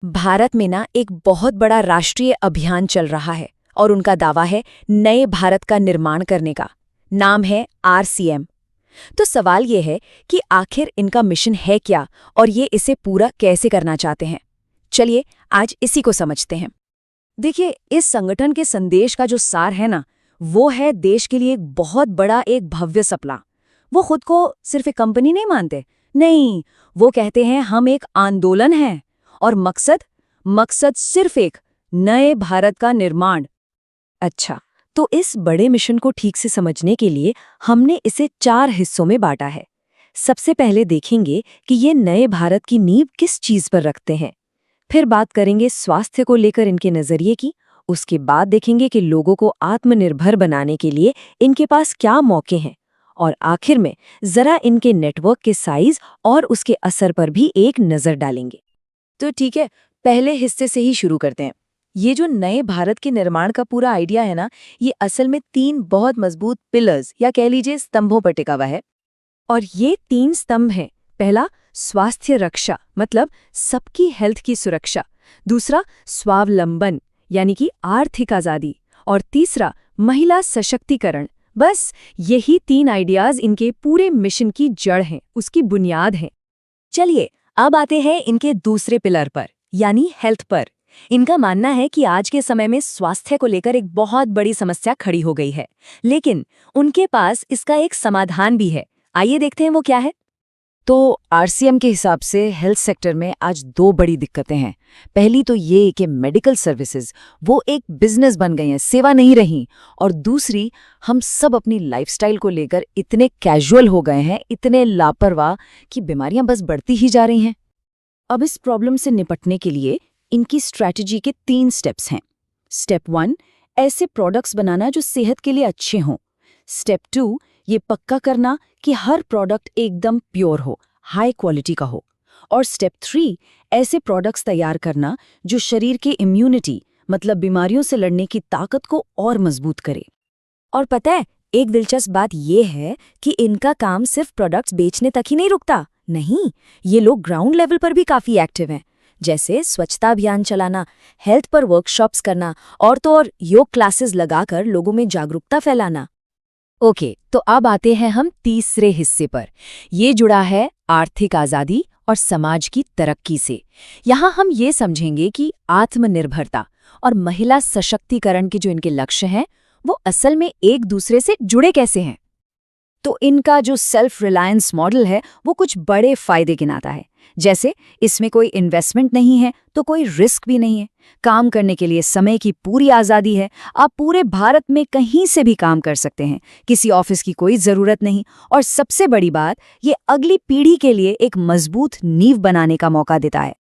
भारत में ना एक बहुत बड़ा राष्ट्रीय अभियान चल रहा है और उनका दावा है नए भारत का निर्माण करने का। नाम है आरसीएम। तो सवाल ये है कि आखिर इनका मिशन है क्या और ये इसे पूरा कैसे करना चाहते हैं। चलिए आज इसी को समझते हैं। देखिए, इस संगठन के संदेश का जो सार है ना, वो है देश के लिए एक बहुत बड़ा एक भव्य सपना। वो खुद को सिर्फ एक कंपनी नहीं मानते, नहीं, वो कहते हैं हम एक आंदोलन हैं। और मकसद मकसद सिर्फ एक नए भारत का निर्माण। अच्छा, तो इस बड़े मिशन को ठीक से समझने के लिए हमने इसे 4 हिस्सों में बांटा है। सबसे पहले देखेंगे कि ये नए भारत की नींव किस चीज पर रखते हैं। फिर बात करेंगे स्वास्थ्य को लेकर इनके नजरिए की। उसके बाद देखेंगे कि लोगों को आत्मनिर्भर बनाने के लिए इनके पास क्या मौके हैं। और आखिर में जरा इनके नेटवर्क के साइज और उसके असर पर भी एक नजर डालेंगे। तो ठीक है, पहले हिस्से से ही शुरू करते हैं। ये जो नए भारत के निर्माण का पूरा आइडिया है ना, ये असल में 3 बहुत मजबूत पिलर्स या कह लीजिए स्तंभों पर टिका हुआ है। और ये 3 स्तंभ हैं। पहला, स्वास्थ्य रक्षा, मतलब सबकी हेल्थ की सुरक्षा। दूसरा, स्वावलंबन यानी कि आर्थिक आजादी। और तीसरा, महिला सशक्तिकरण। बस यही 3 आइडियाज इनके पूरे मिशन की जड़ हैं, उसकी बुनियाद हैं। चलिए अब आते हैं इनके दूसरे पिलर पर, यानी हेल्थ पर। इनका मानना है कि आज के समय में स्वास्थ्य को लेकर एक बहुत बड़ी समस्या खड़ी हो गई है, लेकिन उनके पास इसका एक समाधान भी है। आइए देखते हैं वो क्या है। तो आरसीएम के हिसाब से हेल्थ सेक्टर में आज 2 बड़ी दिक्कतें हैं। पहली तो ये कि मेडिकल सर्विसेज वो एक बिजनेस बन गई हैं, सेवा नहीं रही। और दूसरी, हम सब अपनी लाइफस्टाइल को लेकर इतने कैजुअल हो गए हैं, इतने लापरवाह कि बीमारियां बस बढ़ती ही जा रही हैं। अब इस प्रॉब्लम से निपटने के लिए इनकी स्ट्रैटेजी के 3 स्टेप्स हैं। स्टेप 1, ऐसे प्रोडक्ट्स बनाना जो सेहत के लिए अच्छे हों। स्टेप 2, ये पक्का करना कि हर प्रोडक्ट एकदम प्योर हो, हाई क्वालिटी का हो। और स्टेप 3, ऐसे प्रोडक्ट्स तैयार करना जो शरीर के इम्यूनिटी, मतलब बीमारियों से लड़ने की ताकत को और मजबूत करे। और पता है, एक दिलचस्प बात यह है कि इनका काम सिर्फ प्रोडक्ट्स बेचने तक ही नहीं रुकता। नहीं, ये लोग ग्राउंड लेवल पर भी काफी एक्टिव हैं, जैसे स्वच्छता अभियान चलाना, हेल्थ पर वर्कशॉप्स करना और तो और योग क्लासेस लगाकर लोगों में जागरूकता फैलाना। ओके, तो अब आते हैं हम तीसरे हिस्से पर। ये जुड़ा है आर्थिक आजादी और समाज की तरक्की से। यहाँ हम ये समझेंगे कि आत्मनिर्भरता और महिला सशक्तिकरण के जो इनके लक्ष्य हैं, वो असल में एक दूसरे से जुड़े कैसे हैं। तो इनका जो सेल्फ रिलायंस मॉडल है, वो कुछ बड़े फायदे गिनाता है। जैसे इसमें कोई इन्वेस्टमेंट नहीं है तो कोई रिस्क भी नहीं है। काम करने के लिए समय की पूरी आज़ादी है। आप पूरे भारत में कहीं से भी काम कर सकते हैं, किसी ऑफिस की कोई ज़रूरत नहीं। और सबसे बड़ी बात, ये अगली पीढ़ी के लिए एक मजबूत नींव बनाने का मौका देता है।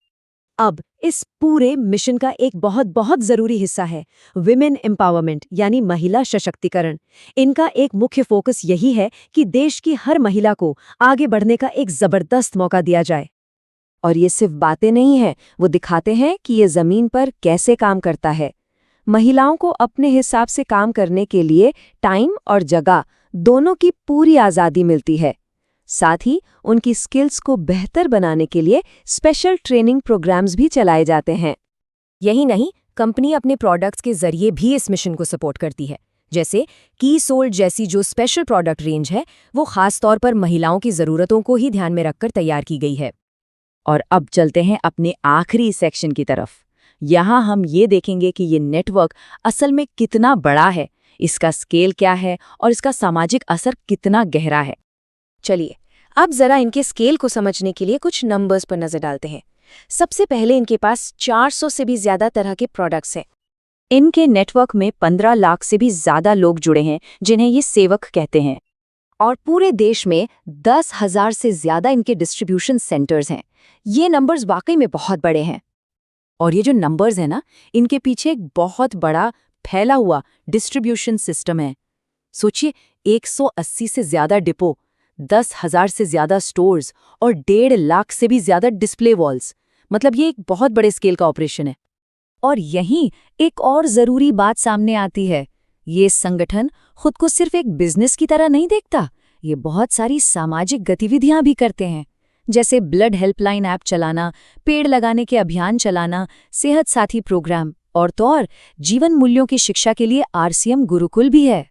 अब इस पूरे मिशन का एक बहुत बहुत जरूरी हिस्सा है विमेन एम्पावरमेंट, यानी महिला सशक्तिकरण। इनका एक मुख्य फोकस यही है कि देश की हर महिला को आगे बढ़ने का एक जबरदस्त मौका दिया जाए। और ये सिर्फ बातें नहीं हैं, वो दिखाते हैं कि ये जमीन पर कैसे काम करता है। महिलाओं को अपने हिसाब से काम करने के लिए टाइम और जगह दोनों की पूरी आज़ादी मिलती है। साथ ही उनकी स्किल्स को बेहतर बनाने के लिए स्पेशल ट्रेनिंग प्रोग्राम्स भी चलाए जाते हैं। यही नहीं, कंपनी अपने प्रोडक्ट्स के जरिए भी इस मिशन को सपोर्ट करती है। जैसे की सोल्ड जैसी जो स्पेशल प्रोडक्ट रेंज है, वो खास तौर पर महिलाओं की ज़रूरतों को ही ध्यान में रखकर तैयार की गई है। और अब चलते हैं अपने आखिरी सेक्शन की तरफ। यहाँ हम ये देखेंगे कि ये नेटवर्क असल में कितना बड़ा है, इसका स्केल क्या है और इसका सामाजिक असर कितना गहरा है। चलिए अब जरा इनके स्केल को समझने के लिए कुछ नंबर्स पर नजर डालते हैं। सबसे पहले इनके पास 400 से भी ज्यादा तरह के प्रोडक्ट्स हैं। इनके नेटवर्क में 15 लाख से भी ज्यादा लोग जुड़े हैं, जिन्हें ये सेवक कहते हैं। और पूरे देश में 10,000 से ज्यादा इनके डिस्ट्रीब्यूशन सेंटर्स हैं। ये नंबर्स वाकई में बहुत बड़े हैं। और ये जो नंबर्स हैं ना, इनके पीछे एक बहुत बड़ा फैला हुआ डिस्ट्रीब्यूशन सिस्टम है। सोचिए, 180 से ज्यादा डिपो, 10,000 से ज्यादा स्टोर्स और 1.5 लाख से भी ज्यादा डिस्प्ले वॉल्स। मतलब ये एक बहुत बड़े स्केल का ऑपरेशन है। और यहीं एक और जरूरी बात सामने आती है। ये संगठन खुद को सिर्फ एक बिजनेस की तरह नहीं देखता, ये बहुत सारी सामाजिक गतिविधियां भी करते हैं। जैसे ब्लड हेल्पलाइन ऐप चलाना, पेड़ लगाने के अभियान चलाना, सेहत साथी प्रोग्राम और तो और जीवन मूल्यों की शिक्षा के लिए आरसीएम गुरुकुल भी है।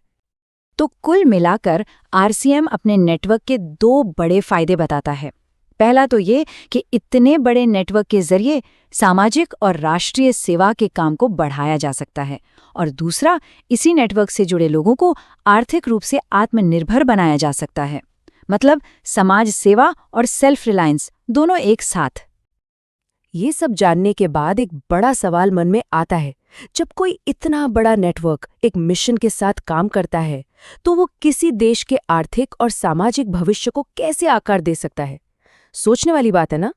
तो कुल मिलाकर आरसीएम अपने नेटवर्क के 2 बड़े फायदे बताता है। पहला तो ये कि इतने बड़े नेटवर्क के जरिए सामाजिक और राष्ट्रीय सेवा के काम को बढ़ाया जा सकता है, और दूसरा, इसी नेटवर्क से जुड़े लोगों को आर्थिक रूप से आत्मनिर्भर बनाया जा सकता है। मतलब समाज सेवा और सेल्फ रिलायंस दोनों एक साथ। ये सब जानने के बाद एक बड़ा सवाल मन में आता है, जब कोई इतना बड़ा नेटवर्क एक मिशन के साथ काम करता है, तो वो किसी देश के आर्थिक और सामाजिक भविष्य को कैसे आकार दे सकता है? सोचने वाली बात है ना?